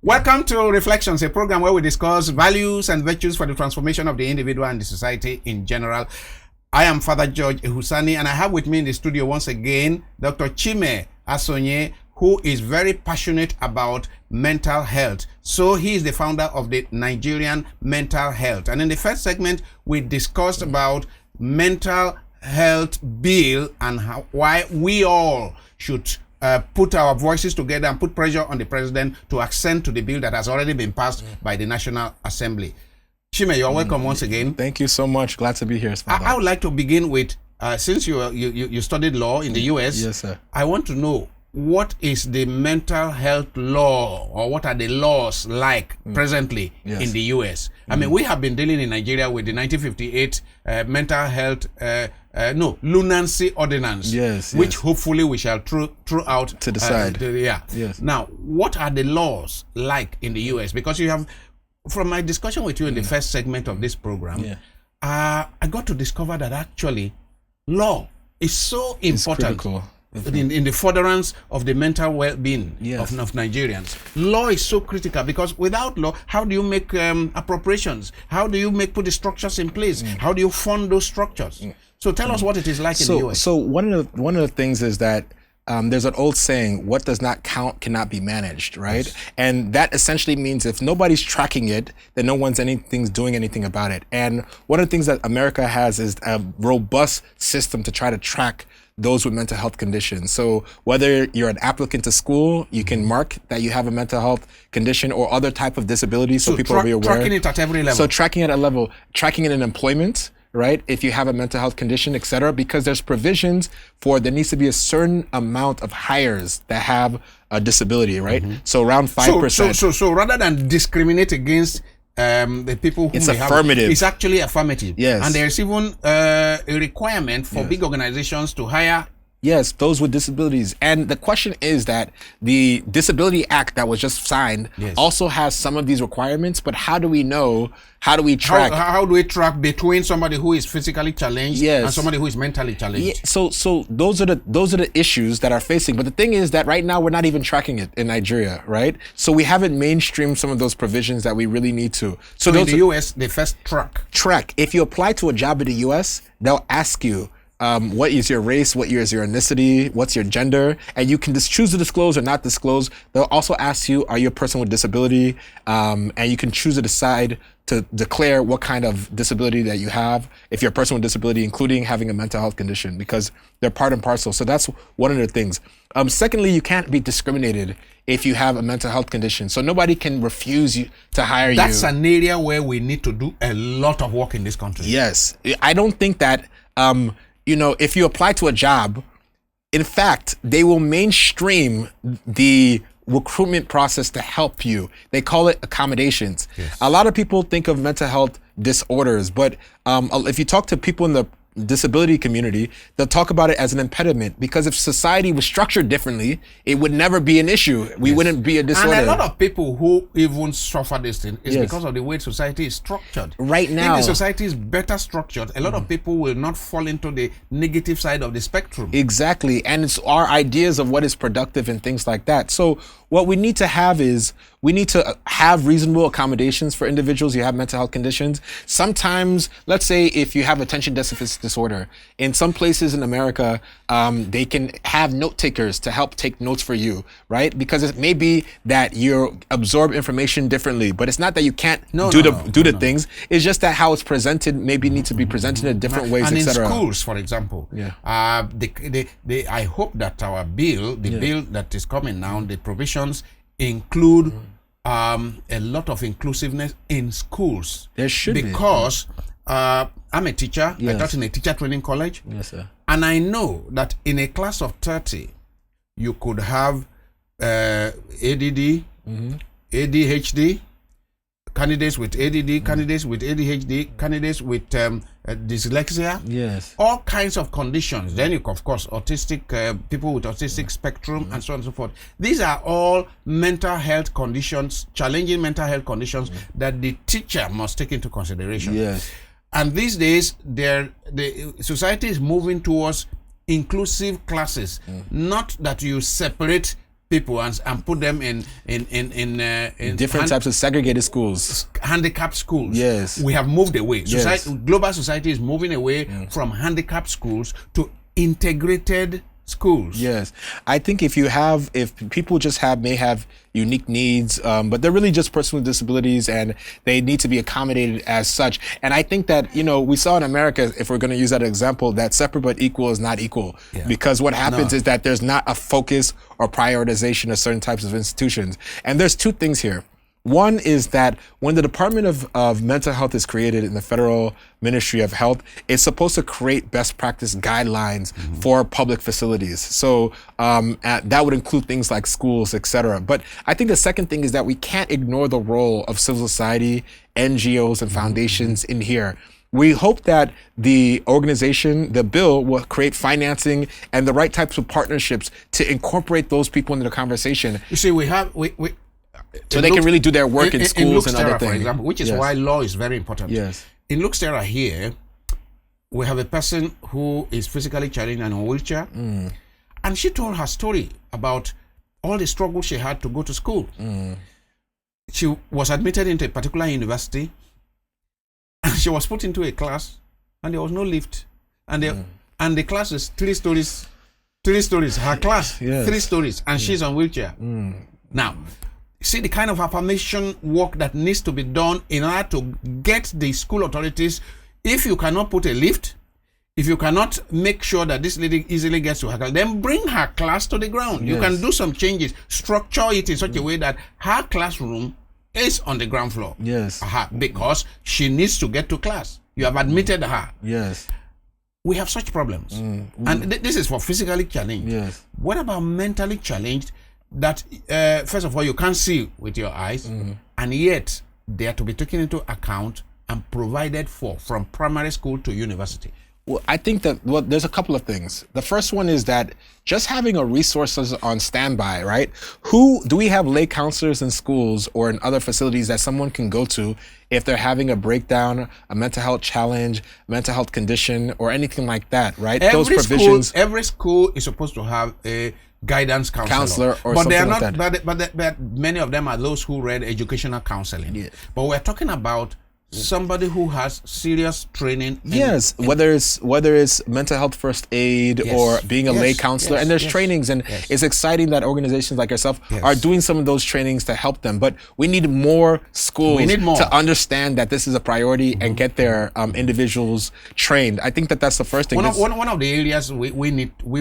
Welcome to Reflections, a program where we discuss values and virtues for the transformation of the individual and the society in general. I am Father George Ehusani, and I have with me in the studio once again Dr. Chima Asonye, who is very passionate about mental health. So he is the founder of the Nigerian Mental Health. And in the first segment, we discussed about mental health bill and why we all should put our voices together and put pressure on the president to assent to the bill that has already been passed by the National Assembly. Chima, you're welcome once again. Thank you so much. Glad to be here. I would like to begin with, since you studied law in the US, yes, sir. I want to know, what is the mental health law, or what are the laws like presently in the US? I mean, we have been dealing in Nigeria with the 1958 mental health Lunacy Ordinance, which hopefully we shall throw out to decide. Yes. Now, what are the laws like in the US? Because you have, from my discussion with you in the first segment of this program, I got to discover that actually law is so important in the furtherance of the mental well-being of Nigerians. Law is so critical, because without law, how do you make appropriations? How do you put the structures in place? How do you fund those structures? So tell us what it is like in the US. So one of the things is that there's an old saying, what does not count cannot be managed, right? Yes. And that essentially means if nobody's tracking it, then no one's doing anything about it. And one of the things that America has is a robust system to try to track those with mental health conditions. So whether you're an applicant to school, you can mark that you have a mental health condition or other type of disability, so people will be aware. Tracking it at every level. So tracking it at a level, tracking it in employment, right? If you have a mental health condition, etc., because there's provisions for there needs to be a certain amount of hires that have a disability, right? So around 5%. So rather than discriminate against the people who it's affirmative. It's actually affirmative. Yes. And there's even a requirement for big organizations to hire. Yes, those with disabilities. And the question is that the Disability Act that was just signed also has some of these requirements, but how do we know? How do we track? How do we track between somebody who is physically challenged and somebody who is mentally challenged? So those are the issues that are facing. But the thing is that right now we're not even tracking it in Nigeria, right? So we haven't mainstreamed some of those provisions that we really need to. So in the US, they first track. If you apply to a job in the US, they'll ask you, what is your race, what is your ethnicity, what's your gender, and you can just choose to disclose or not disclose. They'll also ask you, are you a person with disability, and you can choose to decide to declare what kind of disability that you have, if you're a person with disability, including having a mental health condition, because they're part and parcel. So that's one of the things. Secondly, you can't be discriminated if you have a mental health condition. So nobody can refuse you to hire you. That's an area where we need to do a lot of work in this country. Yes. I don't think that if you apply to a job, in fact, they will mainstream the recruitment process to help you. They call it accommodations. Yes. A lot of people think of mental health disorders, but if you talk to people in the disability community, they'll talk about it as an impediment, because if society was structured differently, it would never be an issue. We wouldn't be a disorder. And a lot of people who even suffer this thing is because of the way society is structured. Right now, if the society is better structured, a lot of people will not fall into the negative side of the spectrum. Exactly. And it's our ideas of what is productive and things like that. So what we need to have is, we need to have reasonable accommodations for individuals who have mental health conditions. Sometimes, let's say if you have attention deficit disorder, in some places in America, they can have note takers to help take notes for you, right? Because it may be that you absorb information differently, but it's not that you can't do the things. It's just that how it's presented maybe needs to be presented in different ways, and etc. in schools, for example, I hope that our bill, bill that is coming now, the provisions include a lot of inclusiveness in schools. There should be. Because I'm a teacher. I taught in a teacher training college. Yes, sir. And I know that in a class of 30, you could have ADD, ADHD, candidates with ADD, candidates with ADHD, candidates with dyslexia, all kinds of conditions. Then you, of course, autistic people with autistic spectrum, and so on and so forth. These are all mental health conditions, challenging mental health conditions that the teacher must take into consideration. And these days, the society is moving towards inclusive classes, not that you separate people and put them in different types of segregated schools, handicapped schools. Yes, we have moved away. Yes. Global society is moving away from handicapped schools to integrated schools. Yes, I think if people just may have unique needs, but they're really just personal disabilities and they need to be accommodated as such. And I think that, we saw in America, if we're going to use that example, that separate but equal is not equal, because what happens is that there's not a focus or prioritization of certain types of institutions. And there's two things here. One is that when the Department of Mental Health is created in the Federal Ministry of Health, it's supposed to create best practice guidelines for public facilities. So that would include things like schools, et cetera. But I think the second thing is that we can't ignore the role of civil society, NGOs, and foundations in here. We hope that the bill will create financing and the right types of partnerships to incorporate those people into the conversation. You see, so they can really do their work in schools and Terra, other things. for example, which is why law is very important. Yes. In Terra here, we have a person who is physically challenged and in a wheelchair, and she told her story about all the struggles she had to go to school. She was admitted into a particular university, and she was put into a class, and there was no lift, and the class is 3 stories. 3 stories. Her class, 3 stories, and she's on wheelchair. Now, see the kind of affirmation work that needs to be done in order to get the school authorities. If you cannot put a lift, if you cannot make sure that this lady easily gets to her class, then bring her class to the ground. You can do some changes, structure it in such a way that her classroom is on the ground floor. Yes. Because she needs to get to class. You have admitted her. Yes. We have such problems. And this is for physically challenged. Yes. What about mentally challenged? That first of all, you can't see with your eyes, and yet they are to be taken into account and provided for from primary school to university. Well, I think that there's a couple of things. The first one is that just having a resources on standby, right? Do we have lay counselors in schools or in other facilities that someone can go to if they're having a breakdown, a mental health challenge, mental health condition, or anything like that, right? Those provisions. Every school is supposed to have a guidance counselor or but something they are like not. that. But many of them are those who read educational counseling. Yeah. But we're talking about somebody who has serious training. Whether it's mental health first aid or being a lay counselor, and there's trainings, and it's exciting that organizations like yourself are doing some of those trainings to help them. But we need more schools to understand that this is a priority and get their individuals trained. I think that's the first thing. One of the areas we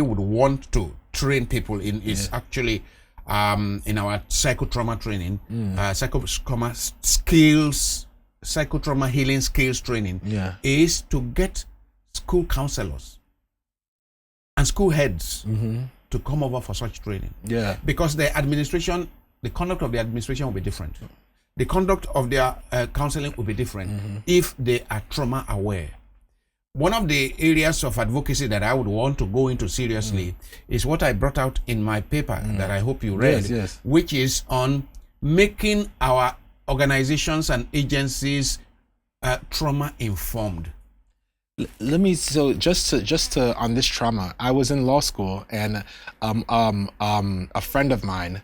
would want to train people in is actually in our psychotrauma training, psychotrauma healing skills training is to get school counselors and school heads to come over for such training. Because the conduct of the administration will be different. The conduct of their counseling will be different if they are trauma aware. One of the areas of advocacy that I would want to go into seriously is what I brought out in my paper that I hope you read, which is on making our organizations and agencies trauma informed. Just to on this trauma, I was in law school, and a friend of mine,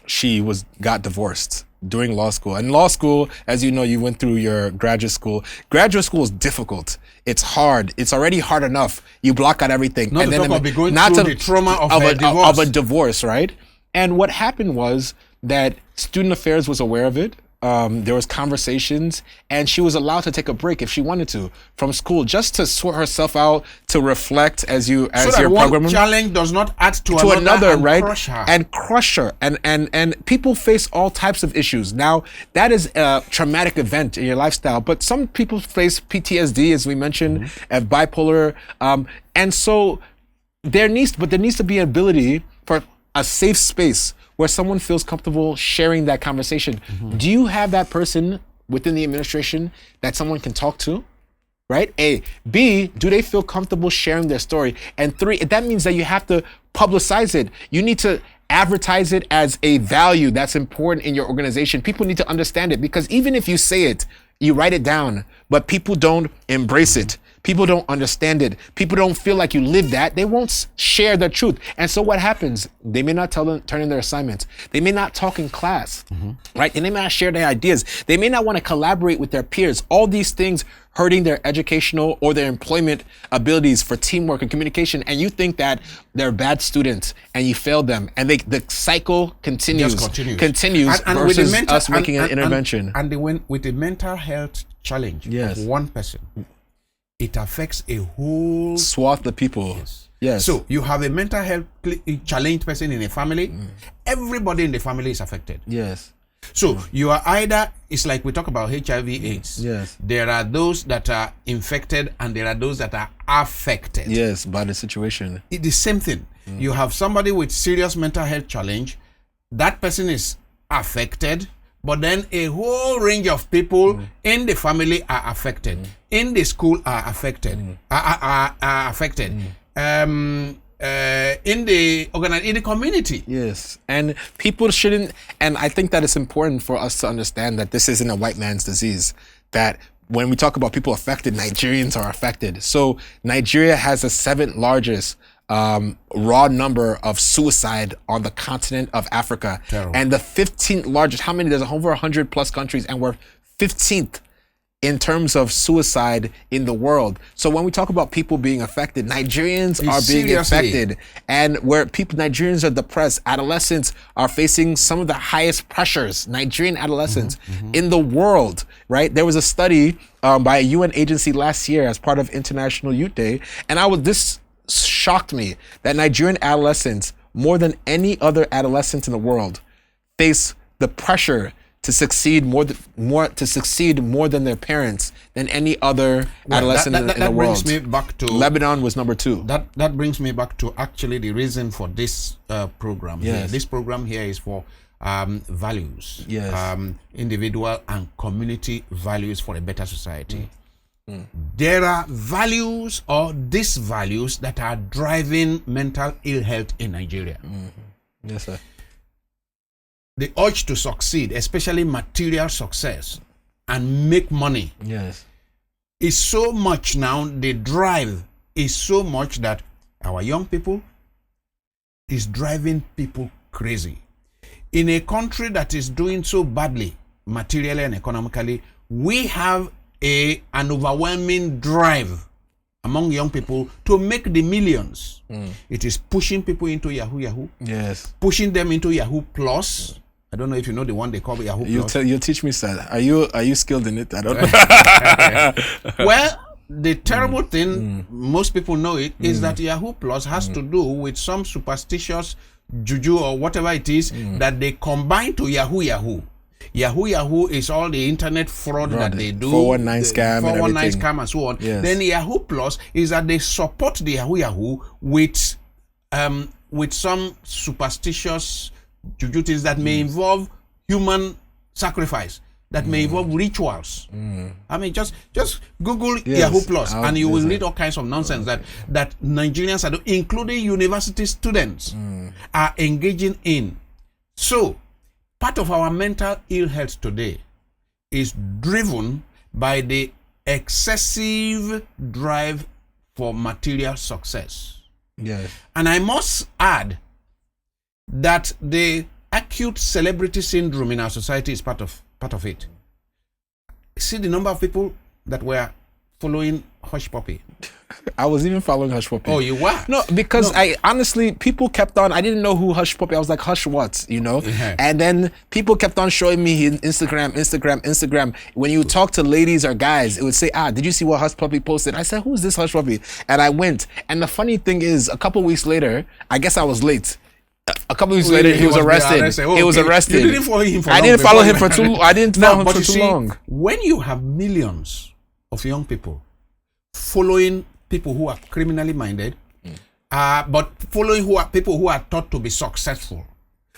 she got divorced during law school. And law school, as you know, you went through your graduate school. Graduate school is difficult. It's hard. It's already hard enough. You block out everything. Not to be going through the trauma of a divorce, right? And what happened was that student affairs was aware of it. There was conversations, and she was allowed to take a break if she wanted to from school, just to sort herself out, to reflect as your program. One challenge does not add to another and right? Crush her. And people face all types of issues. Now, that is a traumatic event in your lifestyle, but some people face PTSD, as we mentioned, and bipolar, and so there needs to be an ability for a safe space where someone feels comfortable sharing that conversation. Do you have that person within the administration that someone can talk to? Right? A. B, do they feel comfortable sharing their story? And 3, that means that you have to publicize it. You need to advertise it as a value that's important in your organization. People need to understand it, because even if you say it, you write it down, but people don't embrace it. People don't understand it. People don't feel like you live that. They won't share the truth. And so what happens? They may not turn in their assignments. They may not talk in class, right? And they may not share their ideas. They may not want to collaborate with their peers. All these things hurting their educational or their employment abilities for teamwork and communication. And you think that they're bad students and you failed them. And the cycle continues And versus us making an intervention. With the mental health challenge of one person, it affects a whole swath of people. Yes. So you have a mental health challenged person in a family. Everybody in the family is affected. Yes. So you are either, it's like we talk about HIV/AIDS. Yes. There are those that are infected and there are those that are affected. Yes, by the situation. It's the same thing. You have somebody with serious mental health challenge. That person is affected, but then a whole range of people in the family are affected. In the school are affected. Are affected. In the community. Yes. And people shouldn't, and I think that it's important for us to understand that this isn't a white man's disease. That when we talk about people affected, Nigerians are affected. So Nigeria has the 7th largest raw number of suicide on the continent of Africa. Terrible. And the 15th largest, how many? There's over 100 plus countries, and we're 15th in terms of suicide in the world. So when we talk about people being affected, Nigerians are being affected, and where Nigerians are depressed, adolescents are facing some of the highest pressures, Nigerian adolescents in the world, right? There was a study by a UN agency last year as part of International Youth Day, and this shocked me that Nigerian adolescents, more than any other adolescent in the world, face the pressure to succeed more than their parents, than any other adolescent in the world. That brings me back to Lebanon was number 2. That brings me back to actually the reason for this program. Yes. Here. This program here is for values. Yes. Individual and community values for a better society. There are values or disvalues that are driving mental ill health in Nigeria. Yes, sir. The urge to succeed, especially material success, and make money, is so much now. The drive is so much that our young people is driving people crazy. In a country that is doing so badly, materially and economically, we have an overwhelming drive among young people to make the millions. It is pushing people into Yahoo. Yes. Pushing them into Yahoo Plus. I don't know if you know the one they call Yahoo Plus. You'll teach me, sir. Are you skilled in it? I don't know. Well, the terrible thing, most people know it, is that Yahoo Plus has to do with some superstitious juju or whatever it is that they combine to Yahoo. Yahoo is all the internet fraud that they do. 419 scam 419 scam and so on. Yes. Then Yahoo Plus is that they support the Yahoo with some superstitious juju things that may involve human sacrifice, that may involve rituals. I mean, just Google Yahoo Plus and you will read all kinds of nonsense that Nigerians are doing, including university students are engaging in. So part of our mental ill health today is driven by the excessive drive for material success. Yes. And I must add that the acute celebrity syndrome in our society is part of it. See the number of people that were following Hush Puppy. I was even following Hush Puppy. Oh, you were? No, because I honestly, people kept on, I didn't know who Hush Puppy, I was like, Hush what, And then people kept on showing me his Instagram. When you talk to ladies or guys, it would say, did you see what Hush Puppy posted? I said, who's this Hush Puppy? And I went. And the funny thing is, a couple weeks later, I guess I was late. A couple weeks later, he was arrested. He was arrested. You didn't follow him for I long. didn't follow him for too. I didn't follow him for too long. When you have millions of young people following people who are criminally minded, but following people who are thought to be successful,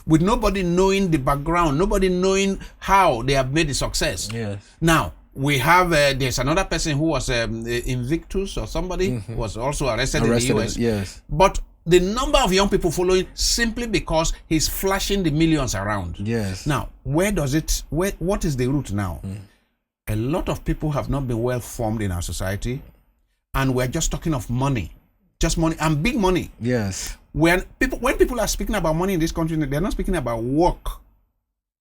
with nobody knowing the background, nobody knowing how they have made the success. Yes. Now we have there's another person who was Invictus or somebody who was also arrested in the US. Yes. But the number of young people following simply because he's flashing the millions around. Yes. Now, what is the root now? A lot of people have not been well formed in our society, and we're just talking of money, just money and big money. Yes. When people are speaking about money in this country, they're not speaking about work,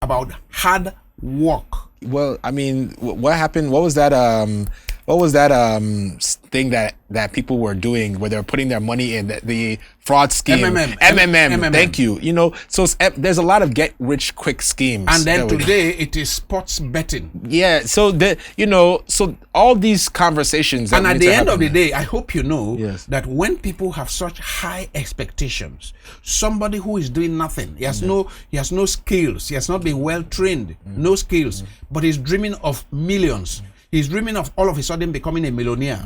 about hard work. Well, I mean, what happened? What was that? Thing that people were doing where they're putting their money in the fraud scheme? MMM. Thank you. You know, so there's a lot of get rich quick schemes. And then today it is sports betting. Yeah. So so all these conversations. And at the end of the day, I hope you know Yes. that when people have such high expectations, somebody who is doing nothing, he has no skills, he has not been well trained, no skills, but he's dreaming of millions. He's dreaming of all of a sudden becoming a millionaire.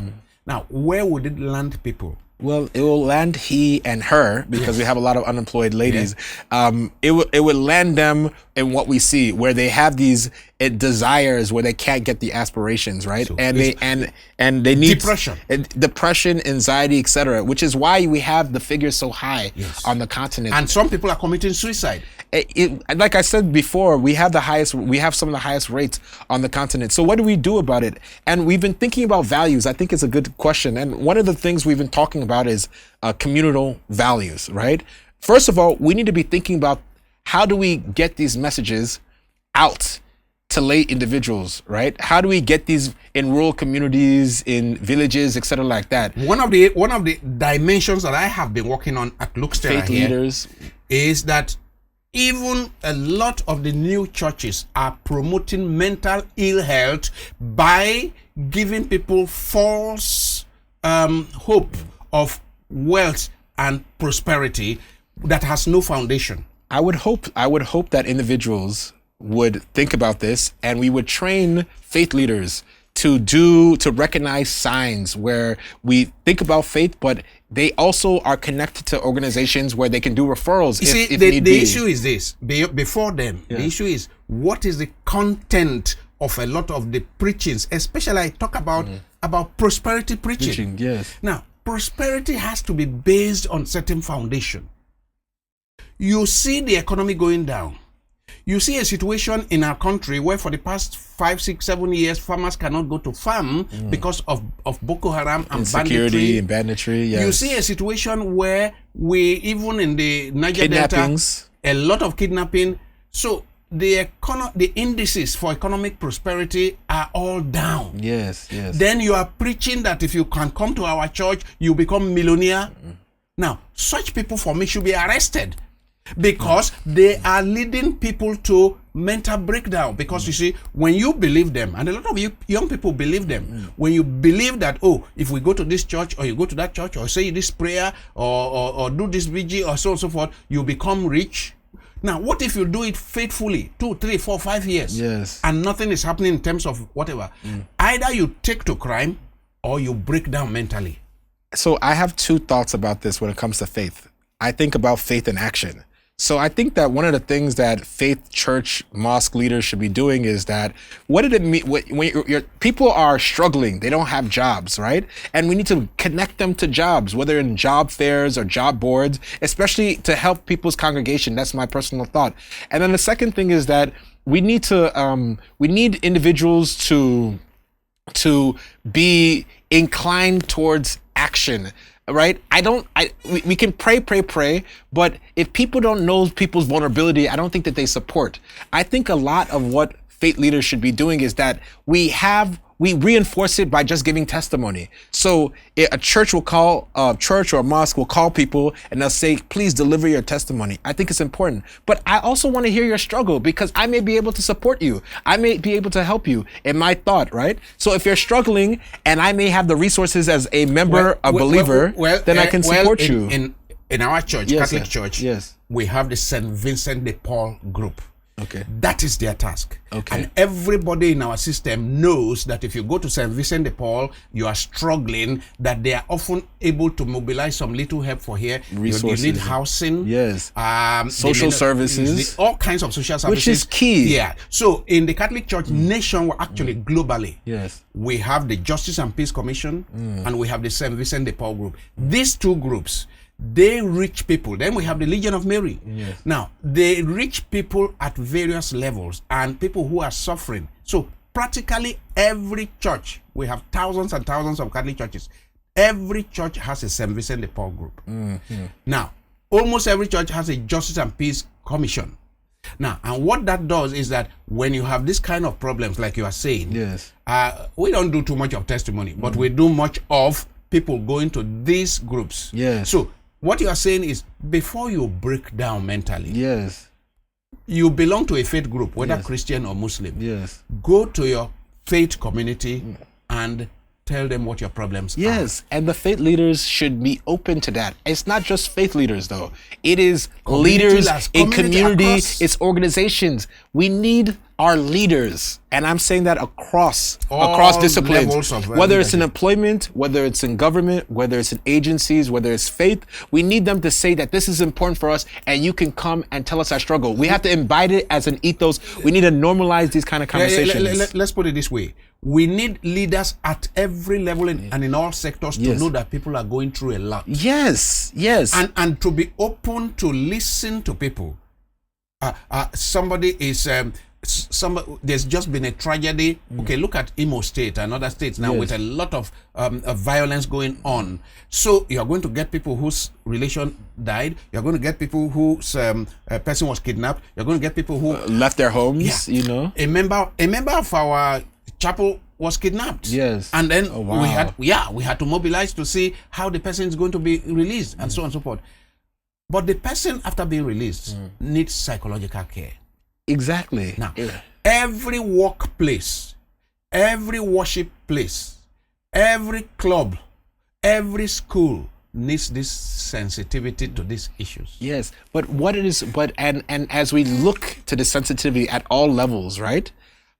Now, where would it land people? Well, it will land he and her because we have a lot of unemployed ladies. It would land them in what we see, where they have these desires where they can't get the aspirations, right? So and they need depression, anxiety, etc. Which is why we have the figures so high on the continent. And some people are committing suicide. Like I said before, we have some of the highest rates on the continent. So what do we do about it? And we've been thinking about values. I think it's a good question. And one of the things we've been talking about is communal values, right? First of all, we need to be thinking about how do we get these messages out to lay individuals, right? How do we get these in rural communities, in villages, etc., like that? One of the dimensions that I have been working on at Terra faith leaders is that even a lot of the new churches are promoting mental ill health by giving people false hope of wealth and prosperity that has no foundation. I would hope that individuals would think about this, and we would train faith leaders to recognize signs where we think about faith, but they also are connected to organizations where they can do referrals. If need be. The issue is this. Before them, the issue is what is the content of a lot of the preachings, especially I talk about prosperity preaching. Yes. Now, prosperity has to be based on certain foundation. You see the economy going down. You see a situation in our country where for the past 5, 6, 7 years, farmers cannot go to farm because of Boko Haram and insecurity and banditry. Yes. You see a situation where even in the Niger Delta, a lot of kidnapping. So the indices for economic prosperity are all down. Yes. Then you are preaching that if you can come to our church, you become millionaire. Now, such people for me should be arrested, because they are leading people to mental breakdown. Because you see, when you believe them, and a lot of you young people believe them, when you believe that, if we go to this church or you go to that church or say this prayer or do this vigil or so on and so forth, you become rich. Now, what if you do it faithfully 2, 3, 4, 5 years? Yes. And nothing is happening in terms of whatever. Either you take to crime or you break down mentally. So I have two thoughts about this when it comes to faith. I think about faith in action. So I think that one of the things that faith, church, mosque leaders should be doing is that, what did it mean when your people are struggling, they don't have jobs, right? And we need to connect them to jobs, whether in job fairs or job boards, especially to help people's congregation. That's my personal thought. And then the second thing is that we need individuals to be inclined towards action. Right? We can pray, but if people don't know people's vulnerability, I don't think that they support. I think a lot of what faith leaders should be doing is that we reinforce it by just giving testimony. So a church or a mosque will call people and they'll say, please deliver your testimony. I think it's important. But I also want to hear your struggle, because I may be able to support you. I may be able to help you in my thought, right? So if you're struggling and I may have the resources as a member, believer, then I can support you. In our church, Catholic Church, we have the St. Vincent de Paul group. Okay. That is their task. Okay. And everybody in our system knows that if you go to St. Vincent de Paul, you are struggling, that they are often able to mobilize some little help for here. Resources. You need housing. Yes. Social services. All kinds of social services. Which is key. Yeah. So in the Catholic Church nation, actually globally, we have the Justice and Peace Commission and we have the St. Vincent de Paul group. These two groups, they reach people. Then we have the Legion of Mary. Now, they reach people at various levels and people who are suffering. So practically every church, we have thousands and thousands of Catholic churches. Every church has a St. Vincent de Paul group. Now, almost every church has a Justice and Peace Commission. Now, and what that does is that when you have this kind of problems, like you are saying, Yes. We don't do too much of testimony, but we do much of people going to these groups. Yes. So what you are saying is, before you break down mentally, Yes. you belong to a faith group, whether Yes. Christian or Muslim. Yes. Go to your faith community and tell them what your problems are. Yes, and the faith leaders should be open to that. It's not just faith leaders, though. It is leaders in community, it's organizations. We need our leaders, and I'm saying that across disciplines, levels of whether it's in employment, whether it's in government, whether it's in agencies, whether it's faith. We need them to say that this is important for us, and you can come and tell us our struggle. We have to embody it as an ethos. We need to normalize these kind of conversations. Let's put it this way. We need leaders at every level and in all sectors to know that people are going through a lot. Yes, yes. And to be open to listen to people. Somebody is... there's just been a tragedy. Okay, look at Imo State and other states now with a lot of violence going on. So you're going to get people whose relation died. You're going to get people whose person was kidnapped. You're going to get people who left their homes. You know, a member of our chapel was kidnapped. Yes, and then we had to mobilize to see how the person is going to be released and so on and so forth. But the person after being released needs psychological care. Exactly. Now, every workplace, every worship place, every club, every school needs this sensitivity to these issues. Yes, but and as we look to the sensitivity at all levels, right?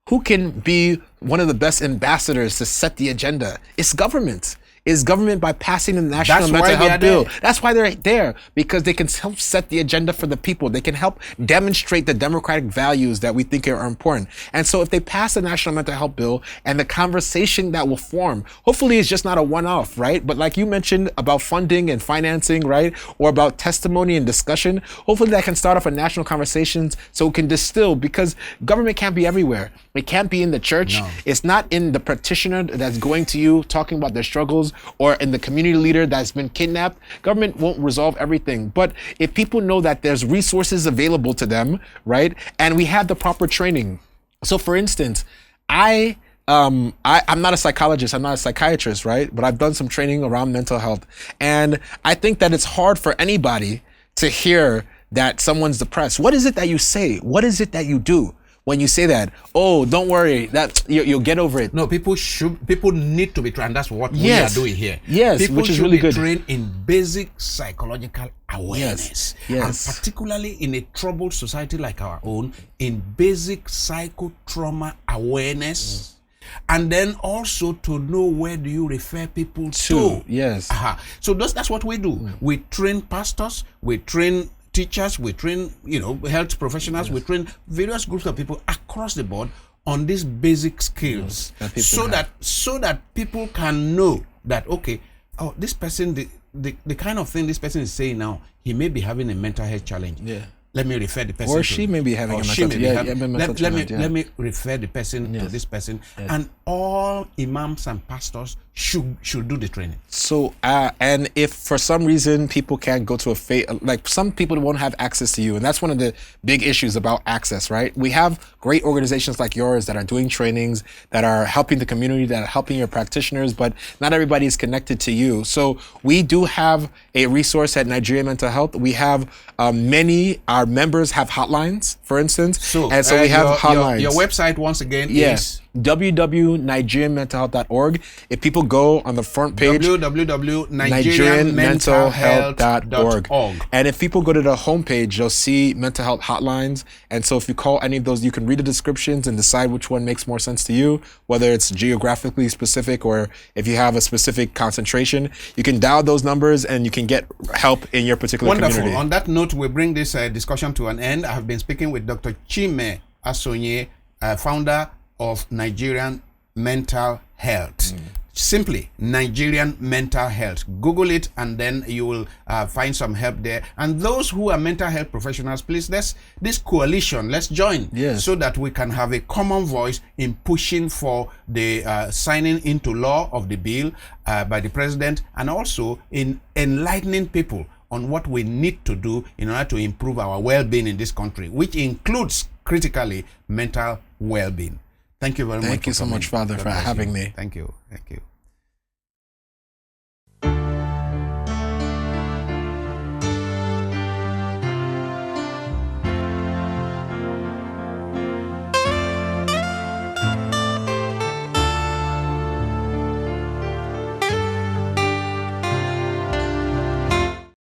Who can be one of the best ambassadors to set the agenda? It's government. Is government by passing the National Mental Health Bill. That's why they're there, because they can help set the agenda for the people. They can help demonstrate the democratic values that we think are important. And so if they pass the National Mental Health Bill and the conversation that will form, hopefully it's just not a one-off, right? But like you mentioned about funding and financing, right? Or about testimony and discussion, hopefully that can start off a national conversations so it can distill, because government can't be everywhere. It can't be in the church. No. It's not in the practitioner that's going to you talking about their struggles, or in the community leader that's been kidnapped. Government won't resolve everything. But if people know that there's resources available to them, right? And we have the proper training. So for instance, I'm not a psychologist, I'm not a psychiatrist, right? But I've done some training around mental health. And I think that it's hard for anybody to hear that someone's depressed. What is it that you say? What is it that you do? When you say that, oh, don't worry, that you'll get over it. No, people need to be trained. That's what we are doing here. Yes, people which is should really be good. Trained in basic psychological awareness. Yes. And particularly in a troubled society like our own, in basic psychotrauma awareness. And then also to know where do you refer people to. Yes. So that's what we do. We train pastors, we train teachers, we train, health professionals, we train various groups of people across the board on these basic skills, so that people can know that, okay, this person, the kind of thing this person is saying now, he may be having a mental health challenge. Let me refer the person. Or she may be having a mental challenge. Let me refer the person to this person. And all imams and pastors should do the training. So, and if for some reason people can't go to a faith, like some people won't have access to you, and that's one of the big issues about access, right? We have great organizations like yours that are doing trainings, that are helping the community, that are helping your practitioners, but not everybody is connected to you. So we do have a resource at Nigeria Mental Health. We have our members have hotlines, for instance. So we have hotlines. Your website, once again, is www.nigerianmentalhealth.org. If people go on the front page, www.nigerianmentalhealth.org. And if people go to the homepage, you'll see mental health hotlines. And so if you call any of those, you can read the descriptions and decide which one makes more sense to you, whether it's geographically specific or if you have a specific concentration. You can dial those numbers and you can get help in your particular community. Wonderful. On that note, we bring this discussion to an end. I have been speaking with Dr. Chima Asonye, founder of Nigerian Mental Health. Simply Nigerian mental health. Google it, and then you will find some help there. And those who are mental health professionals, please, this coalition, let's join, so that we can have a common voice in pushing for the signing into law of the bill by the president, and also in enlightening people on what we need to do in order to improve our well-being in this country, which includes critically mental well-being. Thank you very much. Thank you so much, Father, for having me. Thank you. Thank you.